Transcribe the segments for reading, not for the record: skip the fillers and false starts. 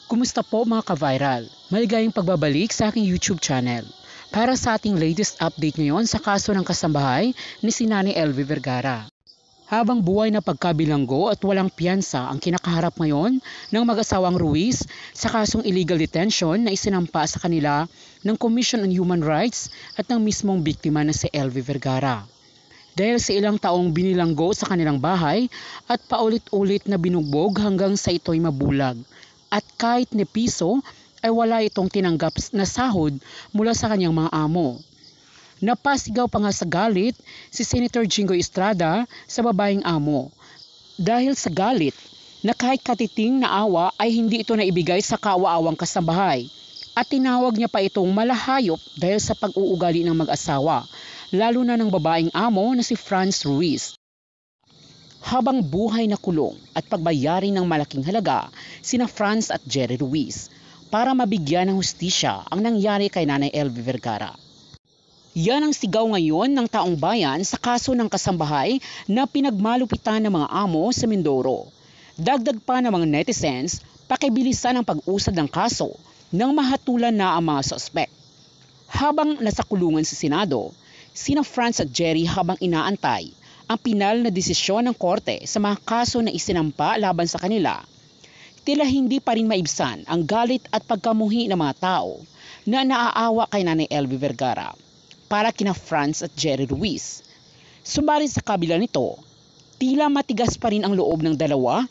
Kumusta po mga ka-viral? Maligayang pagbabalik sa aking YouTube channel. Para sa ating latest update ngayon sa kaso ng kasambahay ni si Nanay Elvie Vergara. Habang buhay na pagkabilanggo at walang piyansa ang kinakaharap ngayon ng mag-asawang Ruiz sa kasong illegal detention na isinampa sa kanila ng Commission on Human Rights at ng mismong biktima na si Elvie Vergara. Dahil sa ilang taong binilanggo sa kanilang bahay at paulit-ulit na binugbog hanggang sa ito'y mabulag. At kahit ni piso ay wala itong tinanggap na sahod mula sa kanyang mga amo. Napasigaw pa nga sa galit si Senator Jingoy Estrada sa babaeng amo. Dahil sa galit na kahit katiting na awa ay hindi ito naibigay sa kawa-awang kasambahay. At tinawag niya pa itong malahayop dahil sa pag-uugali ng mag-asawa, lalo na ng babaeng amo na si Franz Ruiz. Habang buhay na kulong at pagbayari ng malaking halaga sina Franz at Jerry Ruiz para mabigyan ng hustisya ang nangyari kay Nanay Elvie Vergara. Yan ang sigaw ngayon ng taong bayan sa kaso ng kasambahay na pinagmalupitan ng mga amo sa Mindoro. Dagdag pa ng mga netizens, pakibilisan ang pag-usad ng kaso nang mahatulan na ang mga suspect. Habang nasa kulungan sa Senado, sina Franz at Jerry habang inaantay ang pinal na desisyon ng korte sa mga kaso na isinampa laban sa kanila, tila hindi pa rin maibsan ang galit at pagkamuhi ng mga tao na naaawa kay Nanay Elvie Vergara para kina Franz at Jerry Ruiz. Subalit sa kabila nito, tila matigas pa rin ang loob ng dalawa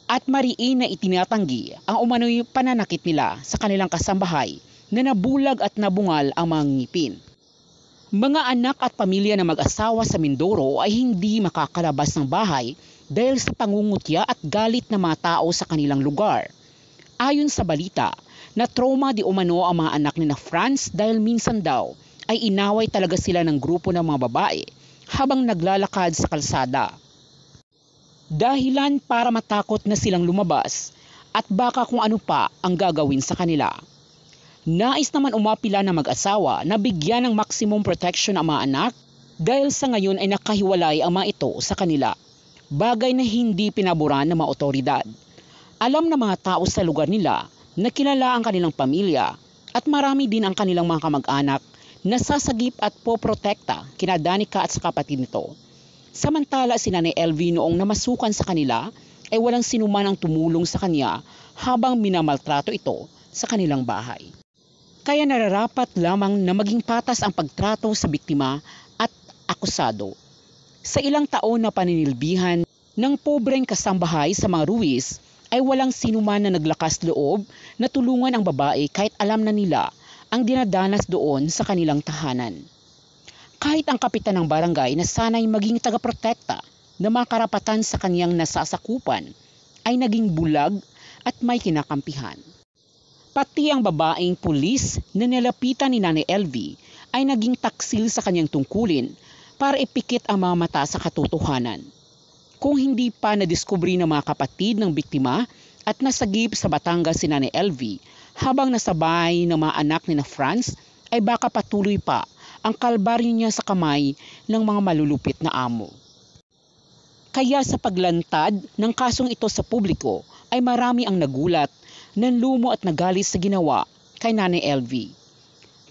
at mariin na itinatanggi ang umano'y pananakit nila sa kanilang kasambahay na nabulag at nabungal ang mga ngipin. Mga anak at pamilya na mag-asawa sa Mindoro ay hindi makakalabas ng bahay dahil sa pangungutya at galit ng mga tao sa kanilang lugar. Ayon sa balita, na trauma di umano ang mga anak ni na Franz dahil minsan daw ay inaway talaga sila ng grupo ng mga babae habang naglalakad sa kalsada. Dahilan para matakot na silang lumabas at baka kung ano pa ang gagawin sa kanila. Nais naman umapila na mag-asawa na bigyan ng maximum protection ang mga anak dahil sa ngayon ay nakahiwalay ang mga ito sa kanila. Bagay na hindi pinaboran ng mga otoridad. Alam ng mga tao sa lugar nila na kilala ang kanilang pamilya at marami din ang kanilang mga kamag-anak na sasagip at poprotekta kina Danica at sa kapatid nito. Samantala si Nanay Elvie noong namasukan sa kanila ay walang sinuman ang tumulong sa kanya habang minamaltrato ito sa kanilang bahay. Kaya nararapat lamang na maging patas ang pagtrato sa biktima at akusado. Sa ilang taon na paninilbihan ng pobreng kasambahay sa mga Ruiz ay walang sinuman na naglakas loob na tulungan ang babae kahit alam na nila ang dinadanas doon sa kanilang tahanan. Kahit ang kapitan ng barangay na sanay maging tagaprotekta na mga karapatan sa kanyang nasasakupan ay naging bulag at may kinakampihan. Pati ang babaeng pulis na nilapitan ni Nanay Elvie ay naging taksil sa kanyang tungkulin para ipikit ang mga mata sa katotohanan. Kung hindi pa nadiskubre ng mga kapatid ng biktima at nasagip sa Batangas si Nanay Elvie habang nasabay ng mga anak ni na Franz, ay baka patuloy pa ang kalbaryo niya sa kamay ng mga malulupit na amo. Kaya sa paglantad ng kasong ito sa publiko ay marami ang nagulat, nanlumo at nagalit sa ginawa kay Nanay Elvie.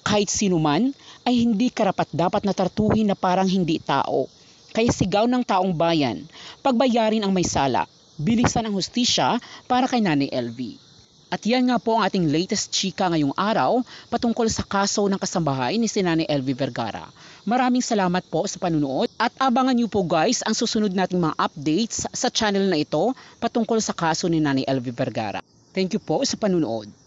Kahit sino man ay hindi karapat-dapat na tratuhin na parang hindi tao. Kaya sigaw ng taong bayan, pagbayarin ang may sala, bilisan ang hustisya para kay Nanay Elvie. At yan nga po ang ating latest chika ngayong araw patungkol sa kaso ng kasambahay ni si Nanay Elvie Vergara. Maraming salamat po sa panunood at abangan niyo po guys ang susunod nating mga updates sa channel na ito patungkol sa kaso ni Nanay Elvie Vergara. Thank you po sa panunood.